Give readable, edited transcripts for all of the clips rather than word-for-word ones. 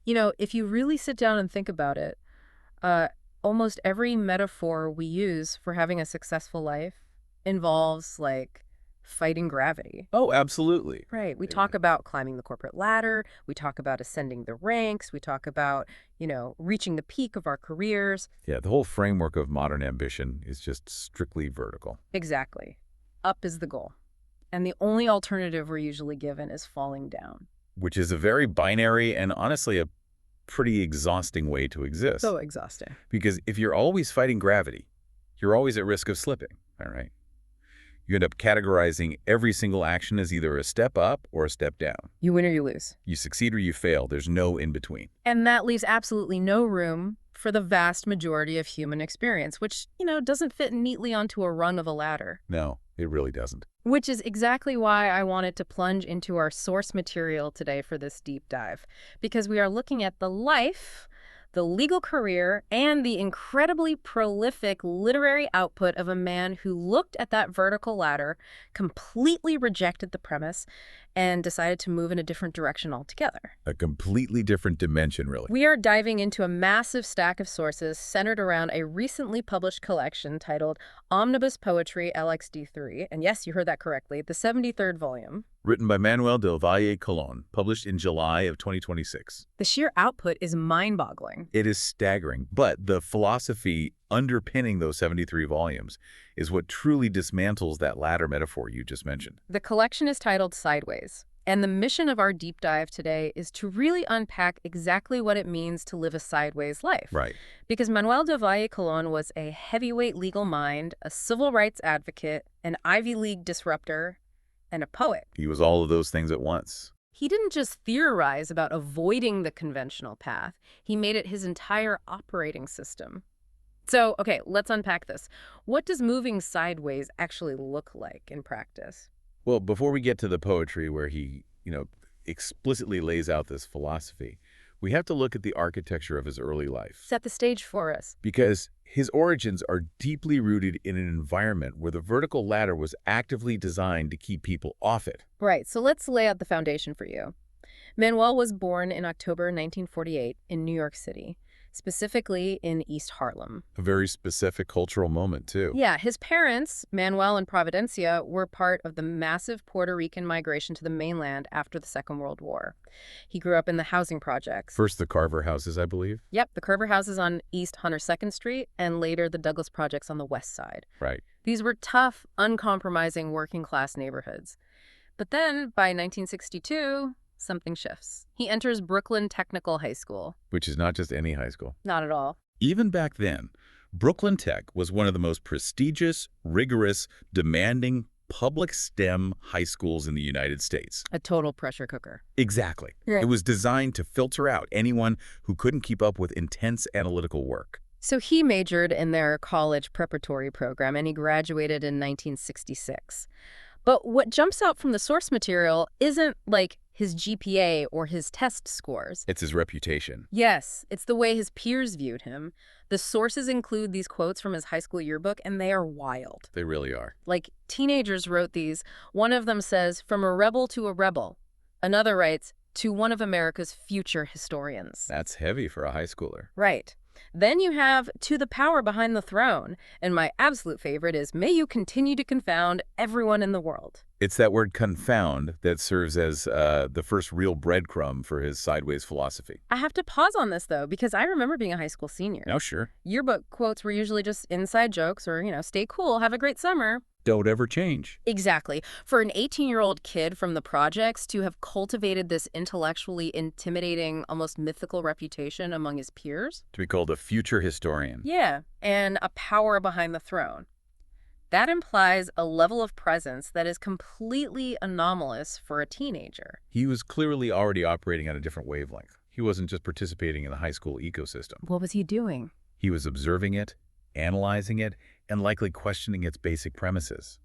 You know, if you really sit down and think about it, uh, almost every metaphor we use for having a successful life involves, like, fighting gravity. Oh, absolutely. Right. We talk about climbing the corporate ladder. We talk about ascending the ranks. We talk about, reaching the peak of our careers. Yeah, the whole framework of modern ambition is just strictly vertical. Exactly. Up is the goal. And the only alternative we're usually given is falling down. Which is a very binary and honestly a pretty exhausting way to exist. So exhausting. Because if you're always fighting gravity, you're always at risk of slipping, all right? You end up categorizing every single action as either a step up or a step down. You win or you lose. You succeed or you fail. There's no in between. And that leaves absolutely no room for the vast majority of human experience, which, doesn't fit neatly onto a rung of a ladder. No, it really doesn't. Which is exactly why I wanted to plunge into our source material today for this deep dive, because we are looking at the life, the legal career, and the incredibly prolific literary output of a man who looked at that vertical ladder, completely rejected the premise, and decided to move in a different direction altogether. A completely different dimension, really. We are diving into a massive stack of sources centered around a recently published collection titled Omnibus Poetry Lxxiii, and yes, you heard that correctly, the 73rd volume. Written by Manuel del Valle, Colón, published in July of 2026. The sheer output is mind-boggling. It is staggering, but the philosophy underpinning those 73 volumes is what truly dismantles that ladder metaphor you just mentioned. The collection is titled Sideways, and the mission of our deep dive today is to really unpack exactly what it means to live a sideways life. Right. Because Manuel del Valle Colón was a heavyweight legal mind, a civil rights advocate, an Ivy League disruptor, and a poet. He was all of those things at once. He didn't just theorize about avoiding the conventional path. He made it his entire operating system. So, okay, let's unpack this. What does moving sideways actually look like in practice? Well, before we get to the poetry where he, explicitly lays out this philosophy, we have to look at the architecture of his early life. Set the stage for us. Because his origins are deeply rooted in an environment where the vertical ladder was actively designed to keep people off it. Right, so let's lay out the foundation for you. Manuel was born in October 1948 in New York City, specifically in East Harlem. A very specific cultural moment, too. Yeah, his parents, Manuel and Providencia, were part of the massive Puerto Rican migration to the mainland after the Second World War. He grew up in the housing projects. First the Carver houses, I believe. Yep, the Carver houses on East 102nd Street, and later the Douglas projects on the west side. Right. These were tough, uncompromising working-class neighborhoods. But then, by 1962, something shifts. He enters Brooklyn Technical High School. Which is not just any high school. Not at all. Even back then, Brooklyn Tech was one of the most prestigious, rigorous, demanding public STEM high schools in the United States. A total pressure cooker. Exactly. Yeah. It was designed to filter out anyone who couldn't keep up with intense analytical work. So he majored in their college preparatory program, and he graduated in 1966. But what jumps out from the source material isn't like his GPA or his test scores. It's his reputation. Yes, it's the way his peers viewed him. The sources include these quotes from his high school yearbook, and they are wild. They really are. Like, teenagers wrote these. One of them says, "From a rebel to a rebel." Another writes, "To one of America's future historians." That's heavy for a high schooler. Right. Then you have "To the power behind the throne." And my absolute favorite is, "May you continue to confound everyone in the world." It's that word confound that serves as the first real breadcrumb for his sideways philosophy. I have to pause on this, though, because I remember being a high school senior. Now, sure. Yearbook quotes were usually just inside jokes or, "Stay cool, have a great summer." Don't ever change. Exactly. For an 18-year-old kid from the projects to have cultivated this intellectually intimidating, almost mythical reputation among his peers. To be called a future historian. Yeah, and a power behind the throne. That implies a level of presence that is completely anomalous for a teenager. He was clearly already operating on a different wavelength. He wasn't just participating in the high school ecosystem. What was he doing? He was observing it, analyzing it, and likely questioning its basic premises.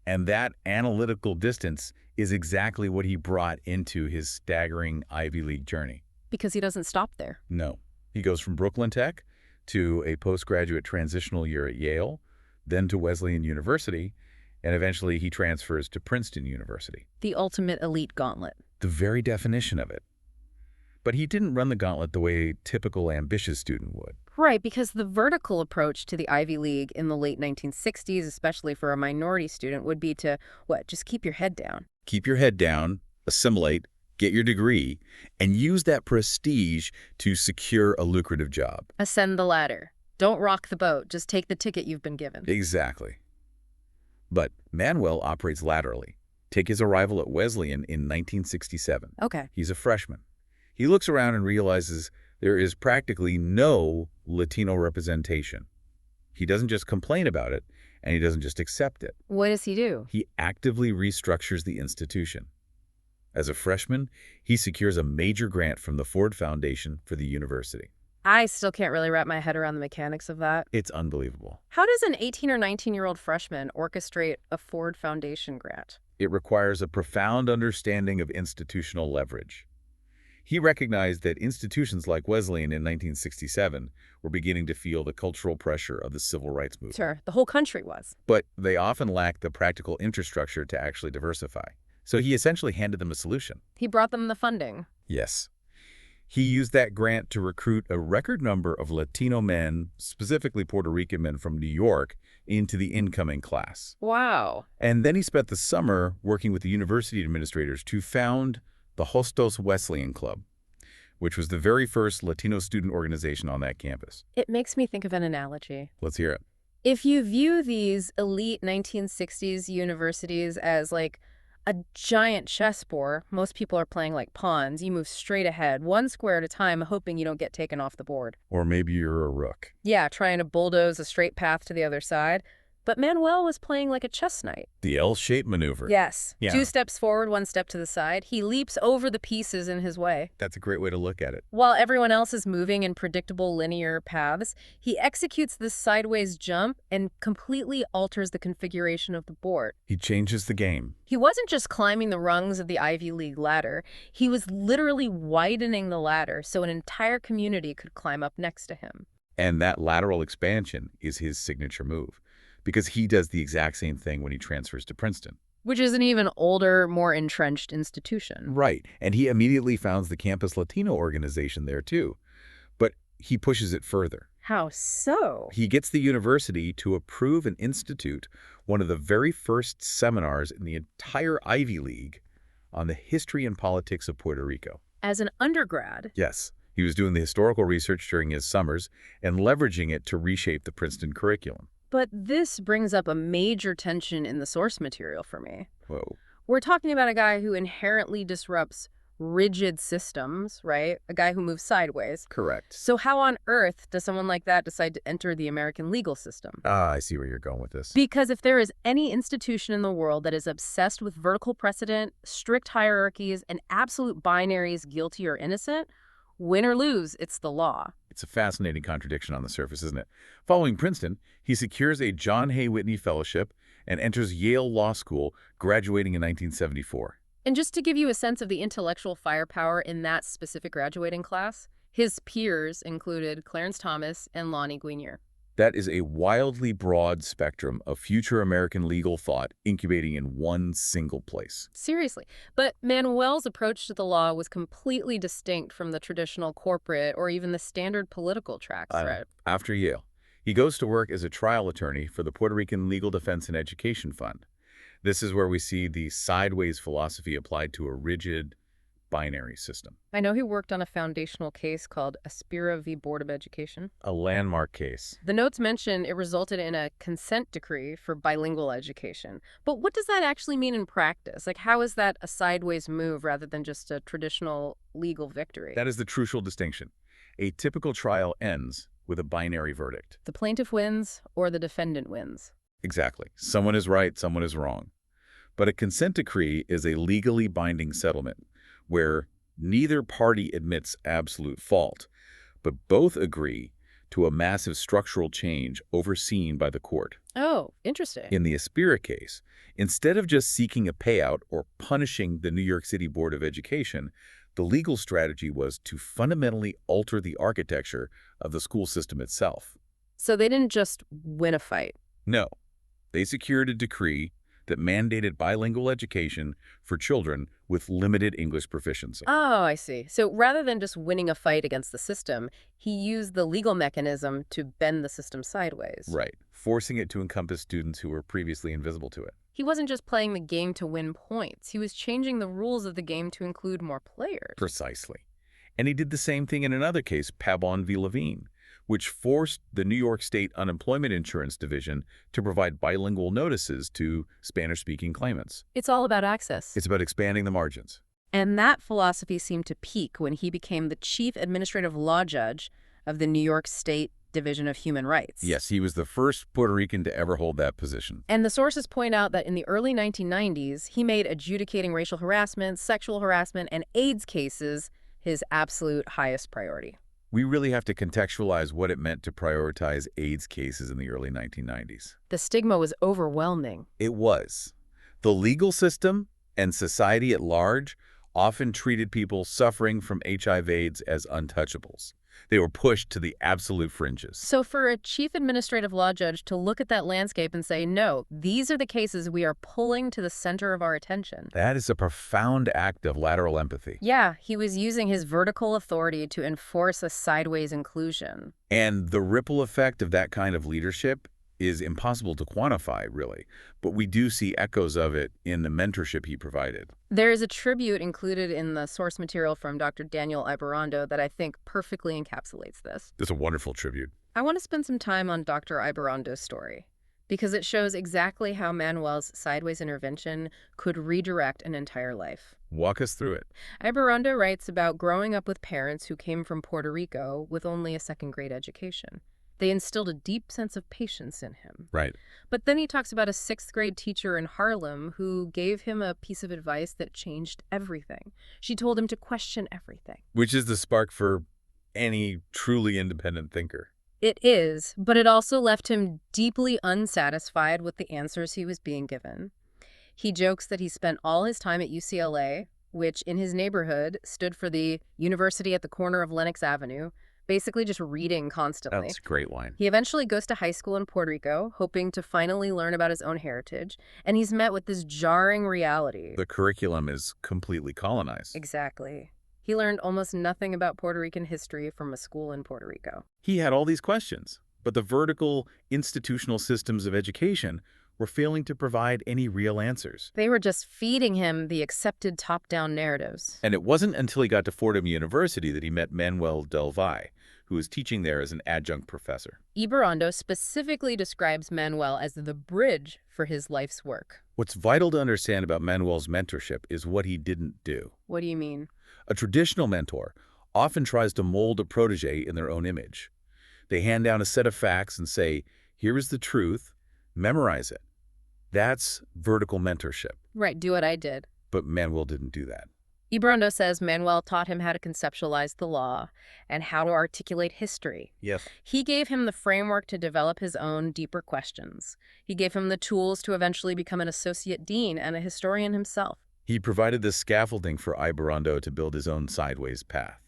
And that analytical distance is exactly what he brought into his staggering Ivy League journey. Because he doesn't stop there. No. He goes from Brooklyn Tech to a postgraduate transitional year at Yale, then to Wesleyan University, and eventually he transfers to Princeton University. The ultimate elite gauntlet. The very definition of it. But he didn't run the gauntlet the way a typical ambitious student would. Right, because the vertical approach to the Ivy League in the late 1960s, especially for a minority student, would be to, what, just keep your head down. Keep your head down, assimilate, get your degree, and use that prestige to secure a lucrative job. Ascend the ladder. Don't rock the boat. Just take the ticket you've been given. Exactly. But Manuel operates laterally. Take his arrival at Wesleyan in 1967. Okay. He's a freshman. He looks around and realizes there is practically no Latino representation. He doesn't just complain about it, and he doesn't just accept it. What does he do? He actively restructures the institution. As a freshman, he secures a major grant from the Ford Foundation for the university. I still can't really wrap my head around the mechanics of that. It's unbelievable. How does an 18 or 19-year-old freshman orchestrate a Ford Foundation grant? It requires a profound understanding of institutional leverage. He recognized that institutions like Wesleyan in 1967 were beginning to feel the cultural pressure of the civil rights movement. Sure, the whole country was. But they often lacked the practical infrastructure to actually diversify. So he essentially handed them a solution. He brought them the funding. Yes. He used that grant to recruit a record number of Latino men, specifically Puerto Rican men from New York, into the incoming class. Wow. And then he spent the summer working with the university administrators to found the Hostos Wesleyan Club, which was the very first Latino student organization on that campus. It makes me think of an analogy. Let's hear it. If you view these elite 1960s universities as like a giant chessboard, most people are playing like pawns. You move straight ahead, one square at a time, hoping you don't get taken off the board. Or maybe you're a rook. Yeah, trying to bulldoze a straight path to the other side. But Manuel was playing like a chess knight. The L-shaped maneuver. Yes. Yeah. 2 steps forward, 1 step to the side. He leaps over the pieces in his way. That's a great way to look at it. While everyone else is moving in predictable linear paths, he executes this sideways jump and completely alters the configuration of the board. He changes the game. He wasn't just climbing the rungs of the Ivy League ladder. He was literally widening the ladder so an entire community could climb up next to him. And that lateral expansion is his signature move, because he does the exact same thing when he transfers to Princeton. Which is an even older, more entrenched institution. Right, and he immediately founds the Campus Latino organization there too. But he pushes it further. How so? He gets the university to approve and institute one of the very first seminars in the entire Ivy League on the history and politics of Puerto Rico. As an undergrad? Yes, he was doing the historical research during his summers and leveraging it to reshape the Princeton curriculum. But this brings up a major tension in the source material for me. Whoa. We're talking about a guy who inherently disrupts rigid systems, right? A guy who moves sideways. Correct. So how on earth does someone like that decide to enter the American legal system? I see where you're going with this. Because if there is any institution in the world that is obsessed with vertical precedent, strict hierarchies, and absolute binaries, guilty or innocent, win or lose, it's the law. It's a fascinating contradiction on the surface, isn't it? Following Princeton, he secures a John Hay Whitney Fellowship and enters Yale Law School, graduating in 1974. And just to give you a sense of the intellectual firepower in that specific graduating class, his peers included Clarence Thomas and Lonnie Guinier. That is a wildly broad spectrum of future American legal thought incubating in one single place. Seriously. But Manuel's approach to the law was completely distinct from the traditional corporate or even the standard political tracks, right? After Yale, he goes to work as a trial attorney for the Puerto Rican Legal Defense and Education Fund. This is where we see the sideways philosophy applied to a rigid, binary system. I know he worked on a foundational case called Aspira v. Board of Education. A landmark case. The notes mention it resulted in a consent decree for bilingual education. But what does that actually mean in practice? Like, how is that a sideways move rather than just a traditional legal victory? That is the crucial distinction. A typical trial ends with a binary verdict. The plaintiff wins or the defendant wins. Exactly. Someone is right, someone is wrong. But a consent decree is a legally binding settlement where neither party admits absolute fault, but both agree to a massive structural change overseen by the court. Oh, interesting. In the Aspira case, instead of just seeking a payout or punishing the New York City Board of Education, the legal strategy was to fundamentally alter the architecture of the school system itself. So they didn't just win a fight. No, they secured a decree that mandated bilingual education for children with limited English proficiency. Oh, I see. So rather than just winning a fight against the system, he used the legal mechanism to bend the system sideways. Right, forcing it to encompass students who were previously invisible to it. He wasn't just playing the game to win points. He was changing the rules of the game to include more players. Precisely. And he did the same thing in another case, Pabon v. Levine, which forced the New York State Unemployment Insurance Division to provide bilingual notices to Spanish-speaking claimants. It's all about access. It's about expanding the margins. And that philosophy seemed to peak when he became the chief administrative law judge of the New York State Division of Human Rights. Yes, he was the first Puerto Rican to ever hold that position. And the sources point out that in the early 1990s, he made adjudicating racial harassment, sexual harassment, and AIDS cases his absolute highest priority. We really have to contextualize what it meant to prioritize AIDS cases in the early 1990s. The stigma was overwhelming. It was. The legal system and society at large often treated people suffering from HIV/AIDS as untouchables. They were pushed to the absolute fringes. So for a chief administrative law judge to look at that landscape and say, no, these are the cases we are pulling to the center of our attention. That is a profound act of lateral empathy. Yeah, he was using his vertical authority to enforce a sideways inclusion. And the ripple effect of that kind of leadership is impossible to quantify, really. But we do see echoes of it in the mentorship he provided. There is a tribute included in the source material from Dr. Daniel Ibarrondo that I think perfectly encapsulates this. It's a wonderful tribute. I want to spend some time on Dr. Ibarrondo's story, because it shows exactly how Manuel's sideways intervention could redirect an entire life. Walk us through it. Ibarrondo writes about growing up with parents who came from Puerto Rico with only a second-grade education. They instilled a deep sense of patience in him. Right. But then he talks about a sixth-grade teacher in Harlem who gave him a piece of advice that changed everything. She told him to question everything. Which is the spark for any truly independent thinker. It is, but it also left him deeply unsatisfied with the answers he was being given. He jokes that he spent all his time at UCLA, which in his neighborhood stood for the University at the corner of Lenox Avenue, basically just reading constantly. That's a great line. He eventually goes to high school in Puerto Rico, hoping to finally learn about his own heritage, and he's met with this jarring reality. The curriculum is completely colonized. Exactly. He learned almost nothing about Puerto Rican history from a school in Puerto Rico. He had all these questions, but the vertical institutional systems of education were failing to provide any real answers. They were just feeding him the accepted top-down narratives. And it wasn't until he got to Fordham University that he met Manuel del Valle, who was teaching there as an adjunct professor. Ibarrondo specifically describes Manuel as the bridge for his life's work. What's vital to understand about Manuel's mentorship is what he didn't do. What do you mean? A traditional mentor often tries to mold a protege in their own image. They hand down a set of facts and say, here is the truth, memorize it. That's vertical mentorship. Right, do what I did. But Manuel didn't do that. Ibarrondo says Manuel taught him how to conceptualize the law and how to articulate history. Yes. He gave him the framework to develop his own deeper questions. He gave him the tools to eventually become an associate dean and a historian himself. He provided the scaffolding for Ibarrondo to build his own sideways path.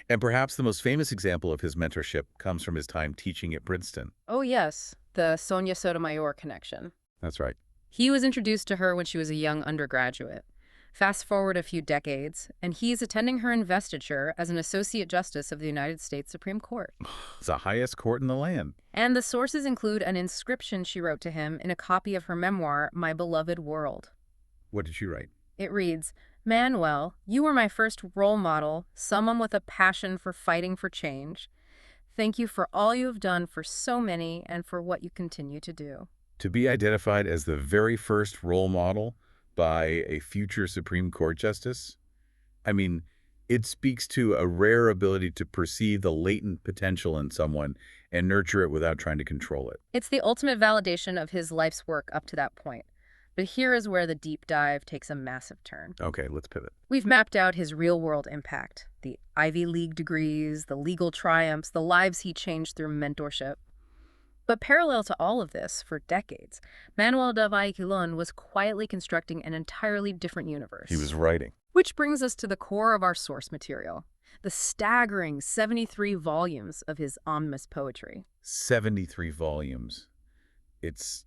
And perhaps the most famous example of his mentorship comes from his time teaching at Princeton. Oh yes, the Sonia Sotomayor connection. That's right. He was introduced to her when she was a young undergraduate. Fast forward a few decades, and he's attending her investiture as an Associate Justice of the United States Supreme Court. It's the highest court in the land. And the sources include an inscription she wrote to him in a copy of her memoir, My Beloved World. What did she write? It reads, Manuel, you were my first role model, someone with a passion for fighting for change. Thank you for all you have done for so many and for what you continue to do. To be identified as the very first role model by a future Supreme Court justice? I mean, it speaks to a rare ability to perceive the latent potential in someone and nurture it without trying to control it. It's the ultimate validation of his life's work up to that point. But here is where the deep dive takes a massive turn. Okay, let's pivot. We've mapped out his real-world impact, the Ivy League degrees, the legal triumphs, the lives he changed through mentorship. But parallel to all of this, for decades, Manuel del Valle Colón was quietly constructing an entirely different universe. He was writing. Which brings us to the core of our source material, the staggering 73 volumes of his Omnibus poetry. 73 volumes. It's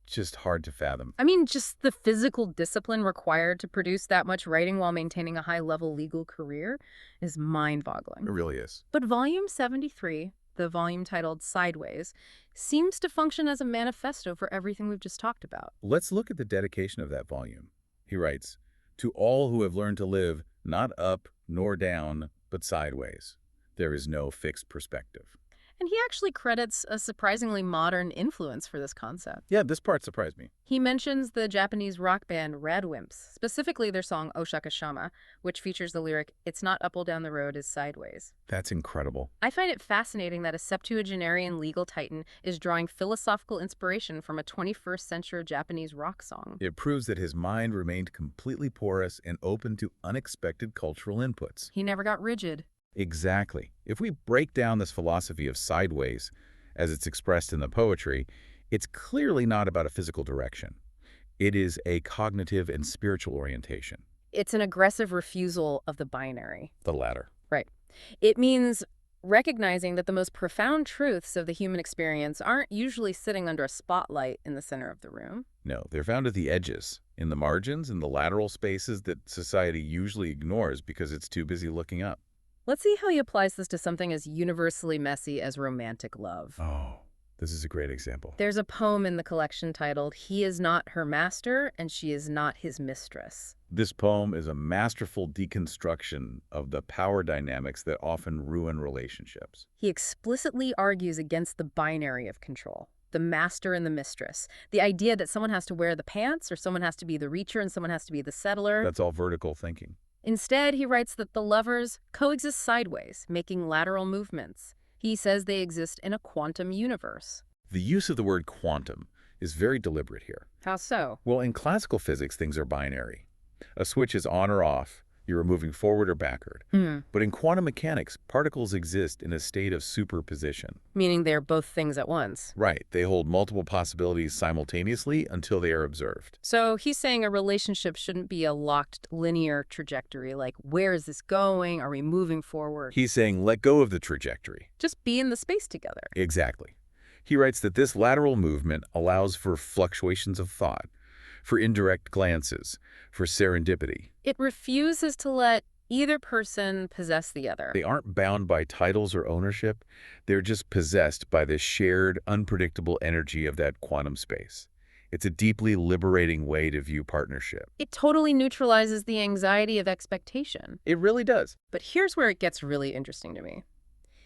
just hard to fathom. I mean, just the physical discipline required to produce that much writing while maintaining a high-level legal career is mind-boggling. It really is. But Volume 73, the volume titled Sideways, seems to function as a manifesto for everything we've just talked about. Let's look at the dedication of that volume. He writes, "To all who have learned to live not up nor down, but sideways, there is no fixed perspective." And he actually credits a surprisingly modern influence for this concept. Yeah, this part surprised me. He mentions the Japanese rock band Radwimps, specifically their song Oshaka Shama, which features the lyric, "It's not up or down the road, it's sideways." That's incredible. I find it fascinating that a septuagenarian legal titan is drawing philosophical inspiration from a 21st century Japanese rock song. It proves that his mind remained completely porous and open to unexpected cultural inputs. He never got rigid. Exactly. If we break down this philosophy of sideways, as it's expressed in the poetry, it's clearly not about a physical direction. It is a cognitive and spiritual orientation. It's an aggressive refusal of the binary. The latter. Right. It means recognizing that the most profound truths of the human experience aren't usually sitting under a spotlight in the center of the room. No, they're found at the edges, in the margins, in the lateral spaces that society usually ignores because it's too busy looking up. Let's see how he applies this to something as universally messy as romantic love. Oh, this is a great example. There's a poem in the collection titled, "He is not her master and she is not his mistress." This poem is a masterful deconstruction of the power dynamics that often ruin relationships. He explicitly argues against the binary of control, the master and the mistress, the idea that someone has to wear the pants or someone has to be the reacher and someone has to be the settler. That's all vertical thinking. Instead, he writes that the lovers coexist sideways, making lateral movements. He says they exist in a quantum universe. The use of the word quantum is very deliberate here. How so? Well, in classical physics, things are binary. A switch is on or off. You're moving forward or backward. But in quantum mechanics, particles exist in a state of superposition. Meaning they're both things at once. Right. They hold multiple possibilities simultaneously until they are observed. So he's saying a relationship shouldn't be a locked linear trajectory, like where is this going? Are we moving forward? He's saying let go of the trajectory. Just be in the space together. Exactly. He writes that this lateral movement allows for fluctuations of thought, for indirect glances, for serendipity. It refuses to let either person possess the other. They aren't bound by titles or ownership. They're just possessed by the shared, unpredictable energy of that quantum space. It's a deeply liberating way to view partnership. It totally neutralizes the anxiety of expectation. It really does. But here's where it gets really interesting to me.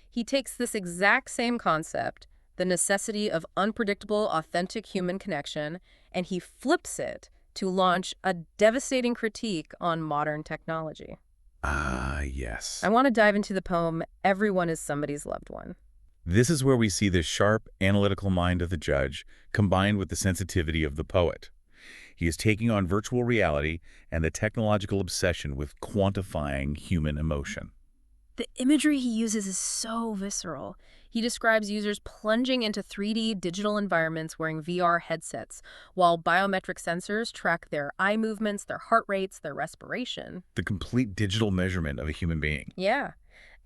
He takes this exact same concept, the necessity of unpredictable, authentic human connection, and he flips it to launch a devastating critique on modern technology. Ah, yes. I want to dive into the poem, "Everyone is Somebody's Loved One." This is where we see the sharp, analytical mind of the judge combined with the sensitivity of the poet. He is taking on virtual reality and the technological obsession with quantifying human emotion. The imagery he uses is so visceral. He describes users plunging into 3D digital environments wearing VR headsets, while biometric sensors track their eye movements, their heart rates, their respiration. The complete digital measurement of a human being. Yeah.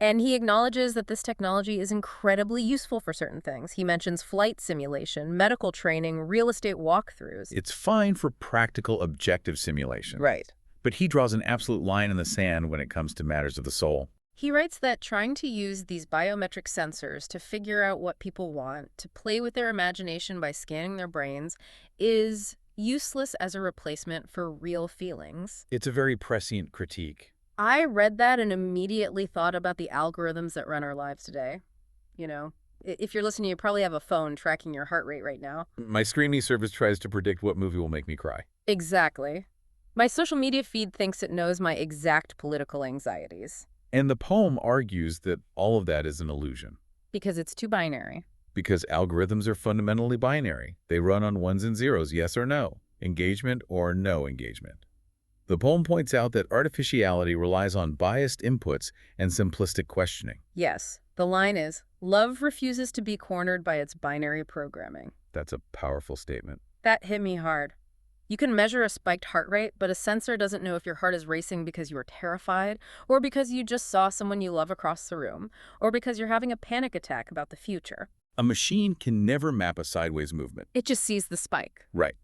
And he acknowledges that this technology is incredibly useful for certain things. He mentions flight simulation, medical training, real estate walkthroughs. It's fine for practical, objective simulation. Right. But he draws an absolute line in the sand when it comes to matters of the soul. He writes that trying to use these biometric sensors to figure out what people want, to play with their imagination by scanning their brains, is useless as a replacement for real feelings. It's a very prescient critique. I read that and immediately thought about the algorithms that run our lives today. You know, if you're listening, you probably have a phone tracking your heart rate right now. My streaming service tries to predict what movie will make me cry. Exactly. My social media feed thinks it knows my exact political anxieties. And the poem argues that all of that is an illusion. Because it's too binary. Because algorithms are fundamentally binary. They run on ones and zeros, yes or no, engagement or no engagement. The poem points out that artificiality relies on biased inputs and simplistic questioning. Yes, the line is, "Love refuses to be cornered by its binary programming." That's a powerful statement. That hit me hard. You can measure a spiked heart rate, but a sensor doesn't know if your heart is racing because you are terrified, or because you just saw someone you love across the room, or because you're having a panic attack about the future. A machine can never map a sideways movement. It just sees the spike. Right.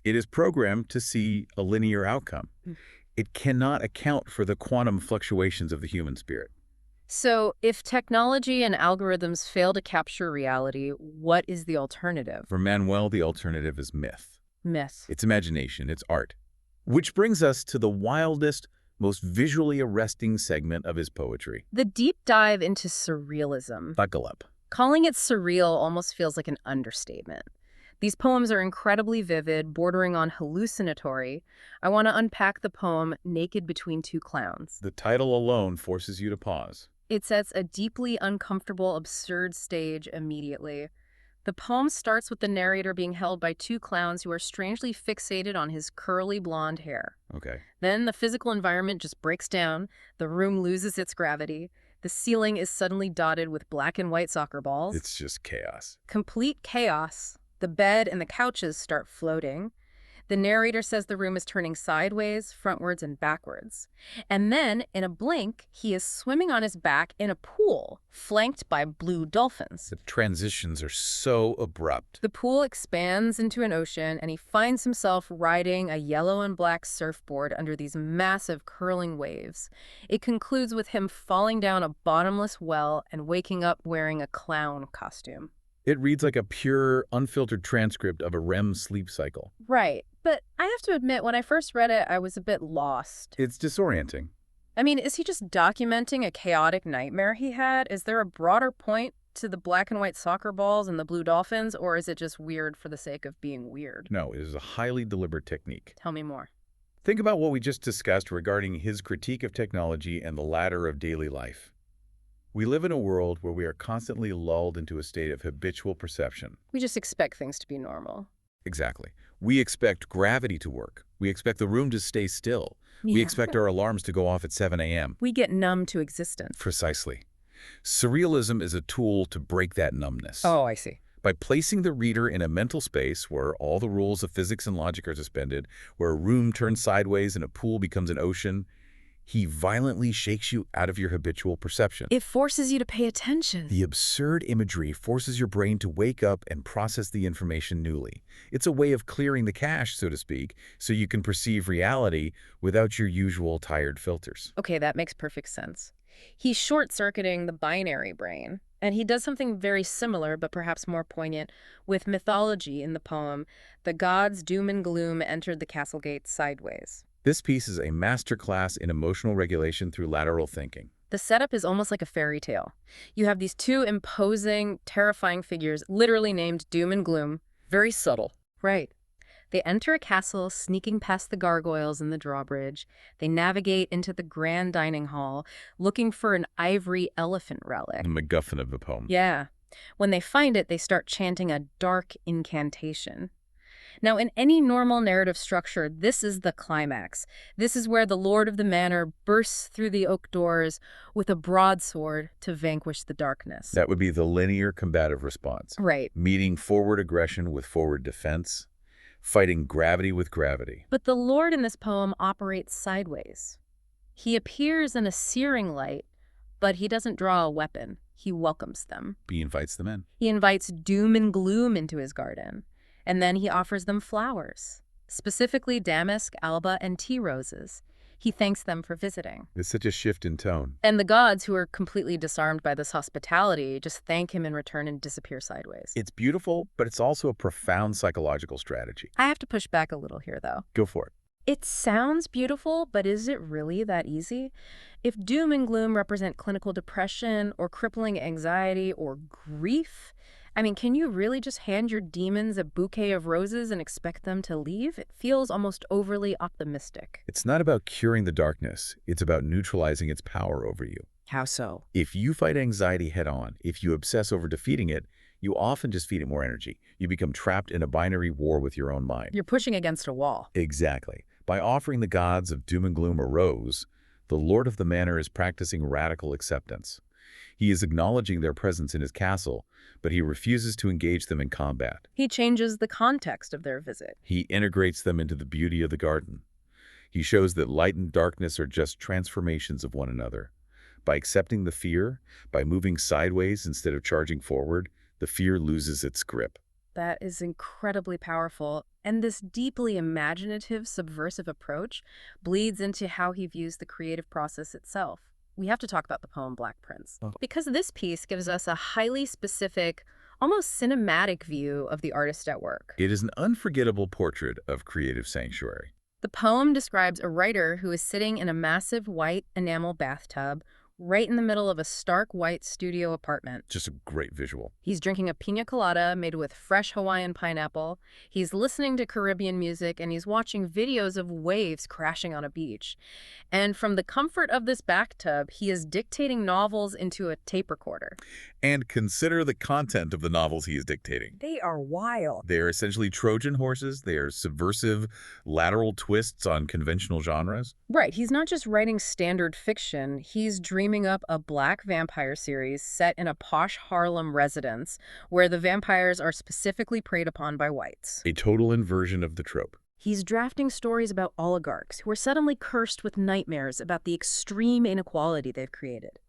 It is programmed to see a linear outcome. It cannot account for the quantum fluctuations of the human spirit. So, if technology and algorithms fail to capture reality, what is the alternative? For Manuel, the alternative is myth. Myth. It's imagination, it's art. Which brings us to the wildest, most visually arresting segment of his poetry. The deep dive into surrealism. Buckle up. Calling it surreal almost feels like an understatement. These poems are incredibly vivid, bordering on hallucinatory. I want to unpack the poem Naked Between Two Clowns. The title alone forces you to pause. It sets a deeply uncomfortable, absurd stage immediately. The poem starts with the narrator being held by two clowns who are strangely fixated on his curly blonde hair. Okay. Then the physical environment just breaks down, the room loses its gravity, the ceiling is suddenly dotted with black and white soccer balls. It's just chaos. Complete chaos. The bed and the couches start floating. The narrator says the room is turning sideways, frontwards, and backwards. And then, in a blink, he is swimming on his back in a pool, flanked by blue dolphins. The transitions are so abrupt. The pool expands into an ocean, and he finds himself riding a yellow and black surfboard under these massive curling waves. It concludes with him falling down a bottomless well and waking up wearing a clown costume. It reads like a pure, unfiltered transcript of a REM sleep cycle. Right. But I have to admit, when I first read it, I was a bit lost. It's disorienting. I mean, is he just documenting a chaotic nightmare he had? Is there a broader point to the black and white soccer balls and the blue dolphins, or is it just weird for the sake of being weird? No, it is a highly deliberate technique. Tell me more. Think about what we just discussed regarding his critique of technology and the ladder of daily life. We live in a world where we are constantly lulled into a state of habitual perception. We just expect things to be normal. Exactly. We expect gravity to work. We expect the room to stay still. We expect our alarms to go off at 7 a.m. We get numb to existence. Precisely. Surrealism is a tool to break that numbness. Oh, I see. By placing the reader in a mental space where all the rules of physics and logic are suspended, where a room turns sideways and a pool becomes an ocean, he violently shakes you out of your habitual perception. It forces you to pay attention. The absurd imagery forces your brain to wake up and process the information newly. It's a way of clearing the cache, so to speak, so you can perceive reality without your usual tired filters. Okay, that makes perfect sense. He's short-circuiting the binary brain, and he does something very similar, but perhaps more poignant, with mythology in the poem, "The gods' doom and gloom entered the castle gate sideways." This piece is a masterclass in emotional regulation through lateral thinking. The setup is almost like a fairy tale. You have these two imposing, terrifying figures, literally named Doom and Gloom. Very subtle. Right. They enter a castle, sneaking past the gargoyles and the drawbridge. They navigate into the grand dining hall, looking for an ivory elephant relic. The MacGuffin of the poem. Yeah. When they find it, they start chanting a dark incantation. Now, in any normal narrative structure, this is the climax. This is where the Lord of the Manor bursts through the oak doors with a broadsword to vanquish the darkness. That would be the linear combative response. Right. Meeting forward aggression with forward defense, fighting gravity with gravity. But the Lord in this poem operates sideways. He appears in a searing light, but he doesn't draw a weapon. He welcomes them. He invites them in. He invites doom and gloom into his garden. And then he offers them flowers, specifically damask, alba, and tea roses. He thanks them for visiting. It's such a shift in tone. And the gods, who are completely disarmed by this hospitality, just thank him in return and disappear sideways. It's beautiful, but it's also a profound psychological strategy. I have to push back a little here, though. Go for it. It sounds beautiful, but is it really that easy? If doom and gloom represent clinical depression or crippling anxiety or grief, I mean, can you really just hand your demons a bouquet of roses and expect them to leave? It feels almost overly optimistic. It's not about curing the darkness. It's about neutralizing its power over you. How so? If you fight anxiety head-on, if you obsess over defeating it, you often just feed it more energy. You become trapped in a binary war with your own mind. You're pushing against a wall. Exactly. By offering the gods of doom and gloom a rose, the Lord of the Manor is practicing radical acceptance. He is acknowledging their presence in his castle, but he refuses to engage them in combat. He changes the context of their visit. He integrates them into the beauty of the garden. He shows that light and darkness are just transformations of one another. By accepting the fear, by moving sideways instead of charging forward, The fear loses its grip. That is incredibly powerful. And this deeply imaginative, subversive approach bleeds into how he views the creative process itself. We have to talk about the poem Black Prince, because this piece gives us a highly specific, almost cinematic view of the artist at work. It is an unforgettable portrait of creative sanctuary. The poem describes a writer who is sitting in a massive white enamel bathtub right in the middle of a stark white studio apartment. Just a great visual. He's drinking a pina colada made with fresh Hawaiian pineapple. He's listening to Caribbean music, and he's watching videos of waves crashing on a beach. And from the comfort of this bathtub, he is dictating novels into a tape recorder. And consider the content of the novels he is dictating. They are wild. They are essentially Trojan horses. They are subversive, lateral twists on conventional genres. Right. He's not just writing standard fiction. He's dreaming up a black vampire series set in a posh Harlem residence where the vampires are specifically preyed upon by whites. A total inversion of the trope. He's drafting stories about oligarchs who are suddenly cursed with nightmares about the extreme inequality they've created.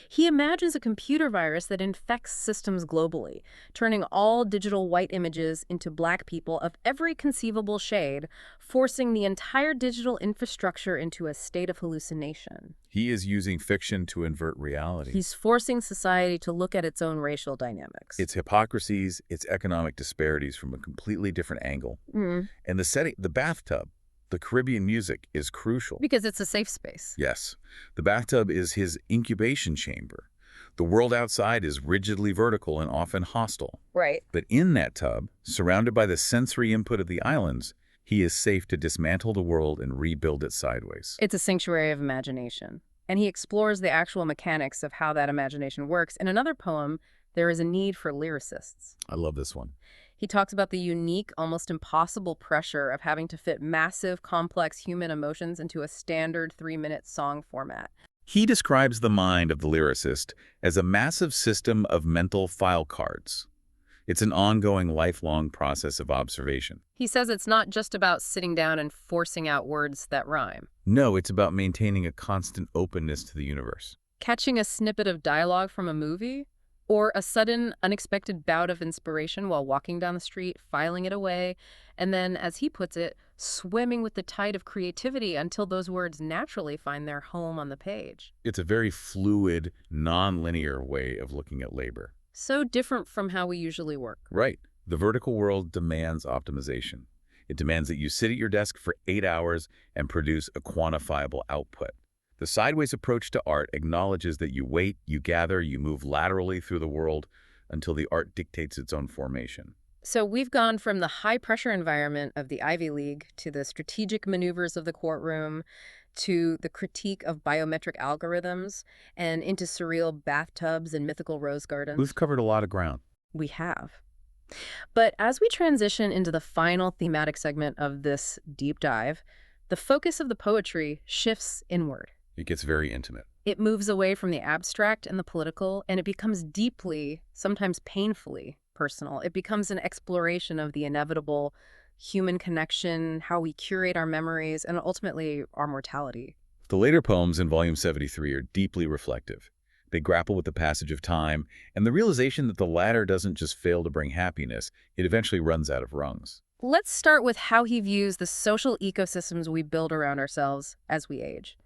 He imagines a computer virus that infects systems globally, turning all digital white images into black people of every conceivable shade, forcing the entire digital infrastructure into a state of hallucination. He is using fiction to invert reality. He's forcing society to look at its own racial dynamics. Its hypocrisies, its economic disparities from a completely different angle. And the setting, the bathtub, the Caribbean music is crucial. Because it's a safe space. Yes. The bathtub is his incubation chamber. The world outside is rigidly vertical and often hostile. Right. But in that tub, surrounded by the sensory input of the islands, he is safe to dismantle the world and rebuild it sideways. It's a sanctuary of imagination. And he explores the actual mechanics of how that imagination works. In another poem, There is a Need for Lyricists. I love this one. He talks about the unique, almost impossible pressure of having to fit massive, complex human emotions into a standard 3-minute song format. He describes the mind of the lyricist as a massive system of mental file cards. It's an ongoing, lifelong process of observation. He says it's not just about sitting down and forcing out words that rhyme. No, it's about maintaining a constant openness to the universe. Catching a snippet of dialogue from a movie? Or a sudden, unexpected bout of inspiration while walking down the street, filing it away, and then, as he puts it, swimming with the tide of creativity until those words naturally find their home on the page. It's a very fluid, non-linear way of looking at labor. So different from how we usually work. Right. The vertical world demands optimization. It demands that you sit at your desk for 8 hours and produce a quantifiable output. The sideways approach to art acknowledges that you wait, you gather, you move laterally through the world until the art dictates its own formation. So we've gone from the high-pressure environment of the Ivy League to the strategic maneuvers of the courtroom to the critique of biometric algorithms and into surreal bathtubs and mythical rose gardens. We've covered a lot of ground. We have. But as we transition into the final thematic segment of this deep dive, the focus of the poetry shifts inward. It gets very intimate. It moves away from the abstract and the political, and it becomes deeply, sometimes painfully, personal. It becomes an exploration of the inevitable human connection, how we curate our memories, and ultimately our mortality. The later poems in Volume 73 are deeply reflective. They grapple with the passage of time and the realization that the latter doesn't just fail to bring happiness, it eventually runs out of rungs. Let's start with how he views the social ecosystems we build around ourselves as we age.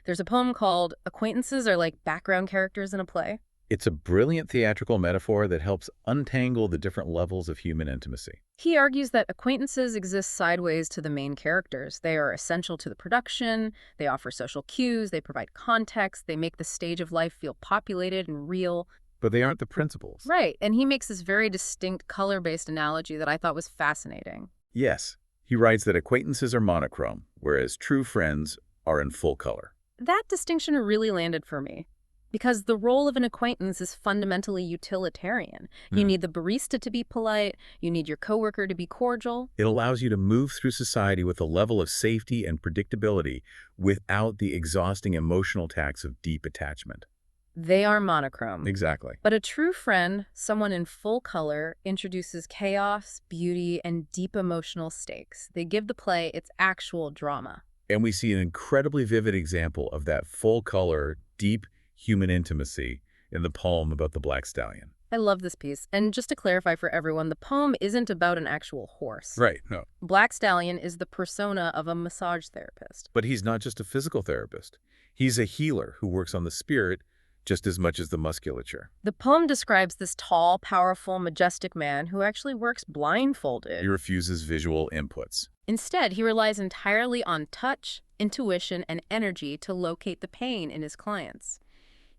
There's a poem called Acquaintances Are Like Background Characters in a Play. It's a brilliant theatrical metaphor that helps untangle the different levels of human intimacy. He argues that acquaintances exist sideways to the main characters. They are essential to the production, they offer social cues, they provide context, they make the stage of life feel populated and real. But they aren't the principals. Right, and he makes this very distinct color-based analogy that I thought was fascinating. Yes, he writes that acquaintances are monochrome, whereas true friends are in full color. That distinction really landed for me, because the role of an acquaintance is fundamentally utilitarian. You need the barista to be polite, you need your coworker to be cordial. It allows you to move through society with a level of safety and predictability without the exhausting emotional tax of deep attachment. They are monochrome. Exactly. But a true friend, someone in full color, introduces chaos, beauty, and deep emotional stakes. They give the play its actual drama. And we see an incredibly vivid example of that full color, deep human intimacy in the poem about the black stallion. I love this piece. And just to clarify for everyone, the poem isn't about an actual horse. Right, no. Black Stallion is the persona of a massage therapist. But he's not just a physical therapist. He's a healer who works on the spirit just as much as the musculature. The poem describes this tall, powerful, majestic man who actually works blindfolded. He refuses visual inputs. Instead, he relies entirely on touch, intuition, and energy to locate the pain in his clients.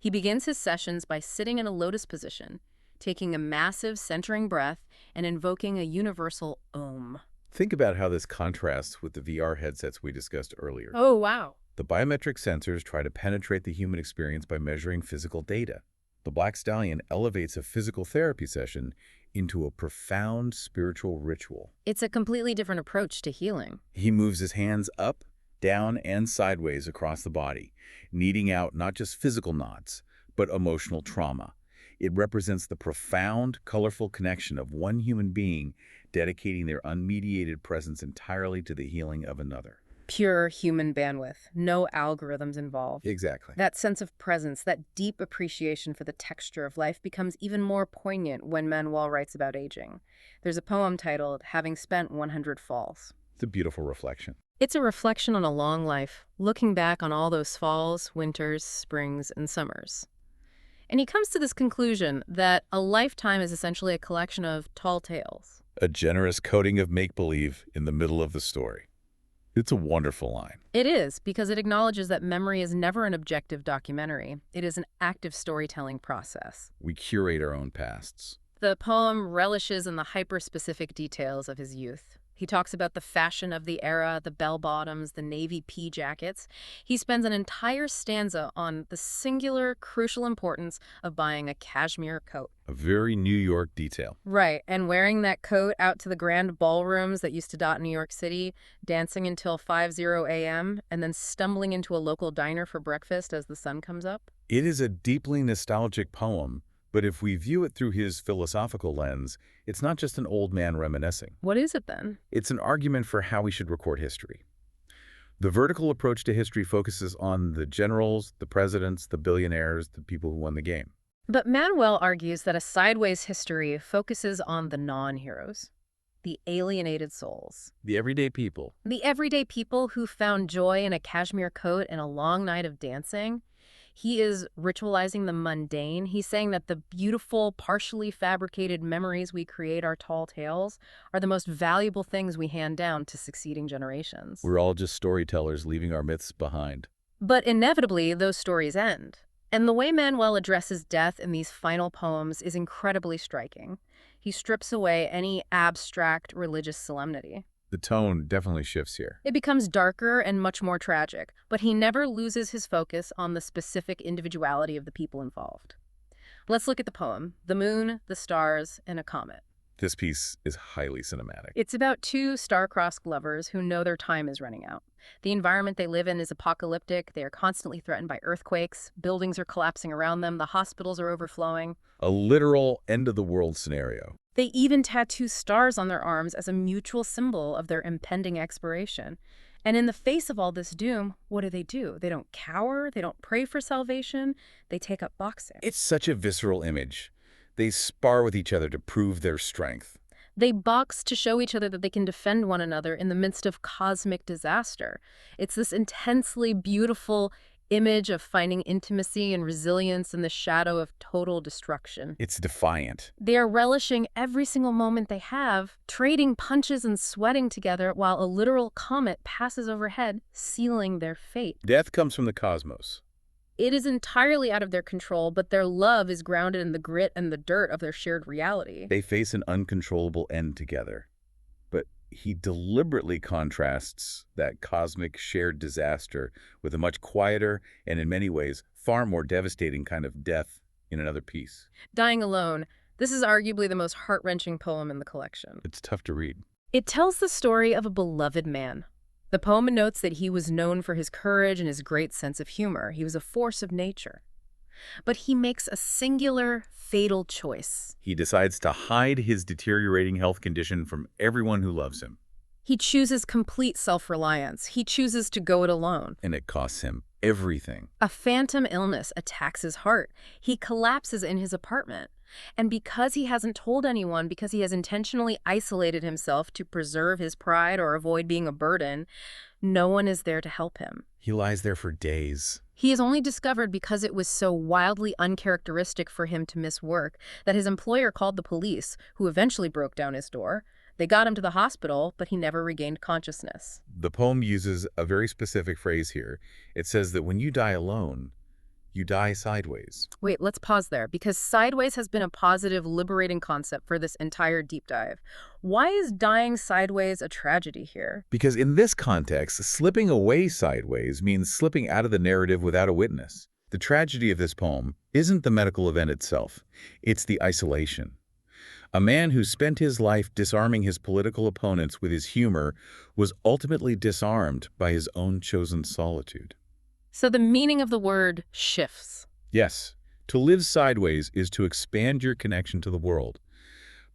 He begins his sessions by sitting in a lotus position, taking a massive centering breath and invoking a universal Om. Think about how this contrasts with the VR headsets we discussed earlier. Oh, wow. The biometric sensors try to penetrate the human experience by measuring physical data. The Black Stallion elevates a physical therapy session into a profound spiritual ritual. It's a completely different approach to healing. He moves his hands up, down, and sideways across the body, kneading out not just physical knots, but emotional trauma. It represents the profound, colorful connection of one human being dedicating their unmediated presence entirely to the healing of another. Pure human bandwidth, no algorithms involved. Exactly. That sense of presence, that deep appreciation for the texture of life becomes even more poignant when Manuel writes about aging. There's a poem titled, Having Spent 100 Falls. It's a beautiful reflection. It's a reflection on a long life, looking back on all those falls, winters, springs, and summers. And he comes to this conclusion that a lifetime is essentially a collection of tall tales. A generous coating of make-believe in the middle of the story. It's a wonderful line. It is, because it acknowledges that memory is never an objective documentary. It is an active storytelling process. We curate our own pasts. The poem relishes in the hyper-specific details of his youth. He talks about the fashion of the era, the bell-bottoms, the navy pea jackets. He spends an entire stanza on the singular, crucial importance of buying a cashmere coat. A very New York detail. Right, and wearing that coat out to the grand ballrooms that used to dot New York City, dancing until 5:00 a.m., and then stumbling into a local diner for breakfast as the sun comes up. It is a deeply nostalgic poem, but if we view it through his philosophical lens, it's not just an old man reminiscing. What is it then? It's an argument for how we should record history. The vertical approach to history focuses on the generals, the presidents, the billionaires, the people who won the game. But Manuel argues that a sideways history focuses on the non-heroes, the alienated souls. The everyday people. The everyday people who found joy in a cashmere coat and a long night of dancing. He is ritualizing the mundane. He's saying that the beautiful, partially fabricated memories we create, our tall tales, are the most valuable things we hand down to succeeding generations. We're all just storytellers leaving our myths behind. But inevitably, those stories end. And the way Manuel addresses death in these final poems is incredibly striking. He strips away any abstract religious solemnity. The tone definitely shifts here. It becomes darker and much more tragic, but he never loses his focus on the specific individuality of the people involved. Let's look at the poem, The Moon, the Stars, and a Comet. This piece is highly cinematic. It's about two star-crossed lovers who know their time is running out. The environment they live in is apocalyptic. They are constantly threatened by earthquakes. Buildings are collapsing around them. The hospitals are overflowing. A literal end-of-the-world scenario. They even tattoo stars on their arms as a mutual symbol of their impending expiration. And in the face of all this doom, what do? They don't cower. They don't pray for salvation. They take up boxing. It's such a visceral image. They spar with each other to prove their strength. They box to show each other that they can defend one another in the midst of cosmic disaster. It's this intensely beautiful image of finding intimacy and resilience in the shadow of total destruction. It's defiant. They are relishing every single moment they have, trading punches and sweating together while a literal comet passes overhead, sealing their fate. Death comes from the cosmos. It is entirely out of their control, but their love is grounded in the grit and the dirt of their shared reality. They face an uncontrollable end together. But he deliberately contrasts that cosmic shared disaster with a much quieter and in many ways far more devastating kind of death in another piece. Dying Alone. This is arguably the most heart-wrenching poem in the collection. It's tough to read. It tells the story of a beloved man. The poem notes that he was known for his courage and his great sense of humor. He was a force of nature. But he makes a singular, fatal choice. He decides to hide his deteriorating health condition from everyone who loves him. He chooses complete self-reliance. He chooses to go it alone. And it costs him everything. A phantom illness attacks his heart. He collapses in his apartment. And because he hasn't told anyone, because he has intentionally isolated himself to preserve his pride or avoid being a burden, no one is there to help him. He lies there for days. He is only discovered because it was so wildly uncharacteristic for him to miss work that his employer called the police, who eventually broke down his door. They got him to the hospital, but he never regained consciousness. The poem uses a very specific phrase here. It says that when you die alone, you die sideways. Wait, let's pause there, because sideways has been a positive, liberating concept for this entire deep dive. Why is dying sideways a tragedy here? Because in this context, slipping away sideways means slipping out of the narrative without a witness. The tragedy of this poem isn't the medical event itself. It's the isolation. A man who spent his life disarming his political opponents with his humor was ultimately disarmed by his own chosen solitude. So the meaning of the word shifts. Yes, to live sideways is to expand your connection to the world.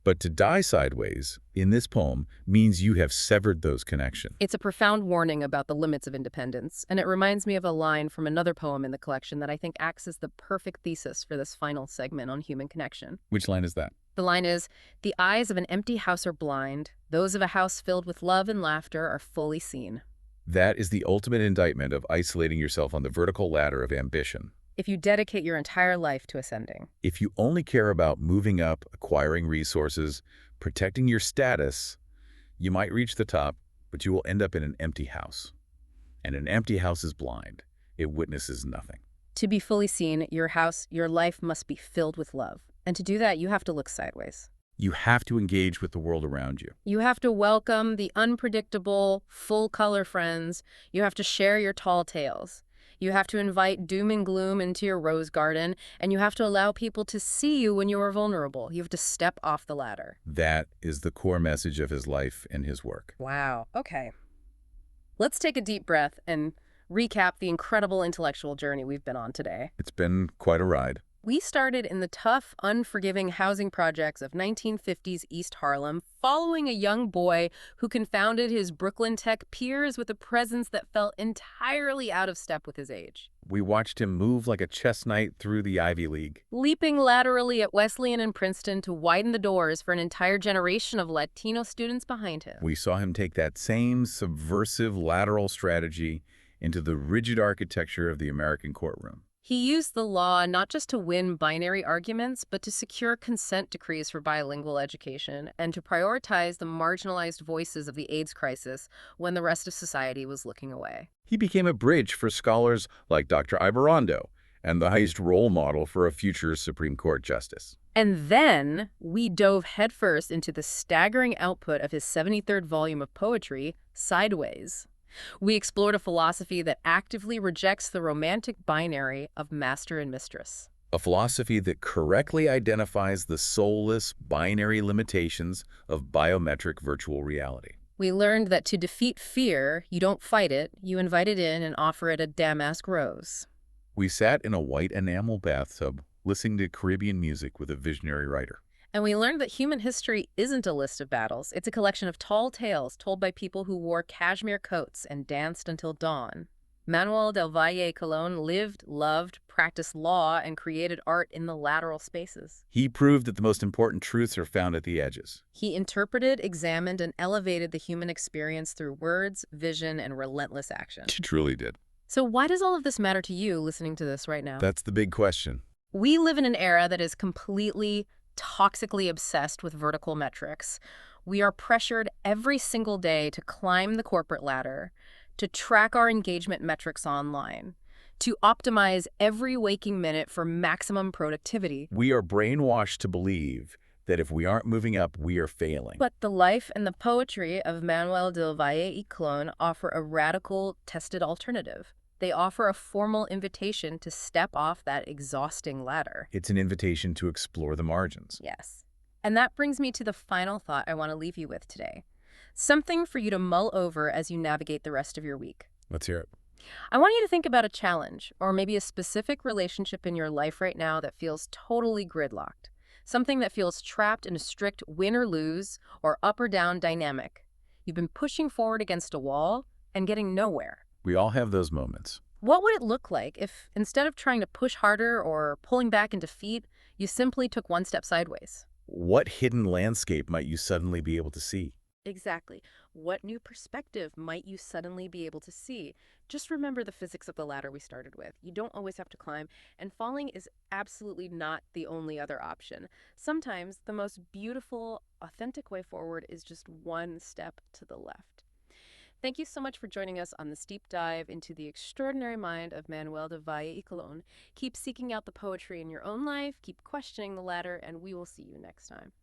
But to die sideways, in this poem, means you have severed those connections. It's a profound warning about the limits of independence, and it reminds me of a line from another poem in the collection that I think acts as the perfect thesis for this final segment on human connection. Which line is that? The line is, "The eyes of an empty house are blind. Those of a house filled with love and laughter are fully seen." That is the ultimate indictment of isolating yourself on the vertical ladder of ambition. If you dedicate your entire life to ascending. If you only care about moving up, acquiring resources, protecting your status, you might reach the top, but you will end up in an empty house. And an empty house is blind. It witnesses nothing. To be fully seen, your house, your life must be filled with love. And to do that, you have to look sideways. You have to engage with the world around you. You have to welcome the unpredictable, full-color friends. You have to share your tall tales. You have to invite doom and gloom into your rose garden, and you have to allow people to see you when you are vulnerable. You have to step off the ladder. That is the core message of his life and his work. Wow. Okay. Let's take a deep breath and recap the incredible intellectual journey we've been on today. It's been quite a ride. We started in the tough, unforgiving housing projects of 1950s East Harlem, following a young boy who confounded his Brooklyn Tech peers with a presence that felt entirely out of step with his age. We watched him move like a chess knight through the Ivy League. Leaping laterally at Wesleyan and Princeton to widen the doors for an entire generation of Latino students behind him. We saw him take that same subversive lateral strategy into the rigid architecture of the American courtroom. He used the law not just to win binary arguments, but to secure consent decrees for bilingual education and to prioritize the marginalized voices of the AIDS crisis when the rest of society was looking away. He became a bridge for scholars like Dr. Ibarrondo and the highest role model for a future Supreme Court justice. And then we dove headfirst into the staggering output of his 73rd volume of poetry, Sideways. We explored a philosophy that actively rejects the romantic binary of master and mistress. A philosophy that correctly identifies the soulless binary limitations of biometric virtual reality. We learned that to defeat fear, you don't fight it, you invite it in and offer it a damask rose. We sat in a white enamel bathtub, listening to Caribbean music with a visionary writer. And we learned that human history isn't a list of battles. It's a collection of tall tales told by people who wore cashmere coats and danced until dawn. Manuel del Valle Colón lived, loved, practiced law, and created art in the lateral spaces. He proved that the most important truths are found at the edges. He interpreted, examined, and elevated the human experience through words, vision, and relentless action. He truly did. So why does all of this matter to you listening to this right now? That's the big question. We live in an era that is completely toxically obsessed with vertical metrics. We are pressured every single day to climb the corporate ladder, to track our engagement metrics online, to optimize every waking minute for maximum productivity. We are brainwashed to believe that if we aren't moving up, we are failing. But the life and the poetry of Manuel del Valle y Colón offer a radical, tested alternative. They offer a formal invitation to step off that exhausting ladder. It's an invitation to explore the margins. Yes. And that brings me to the final thought I want to leave you with today. Something for you to mull over as you navigate the rest of your week. Let's hear it. I want you to think about a challenge or maybe a specific relationship in your life right now that feels totally gridlocked. Something that feels trapped in a strict win or lose or up or down dynamic. You've been pushing forward against a wall and getting nowhere. We all have those moments. What would it look like if, instead of trying to push harder or pulling back in defeat, you simply took one step sideways? What hidden landscape might you suddenly be able to see? Exactly. What new perspective might you suddenly be able to see? Just remember the physics of the ladder we started with. You don't always have to climb, and falling is absolutely not the only other option. Sometimes the most beautiful, authentic way forward is just one step to the left. Thank you so much for joining us on this deep dive into the extraordinary mind of Manuel de Valle y Colón. Keep seeking out the poetry in your own life, keep questioning the ladder, and we will see you next time.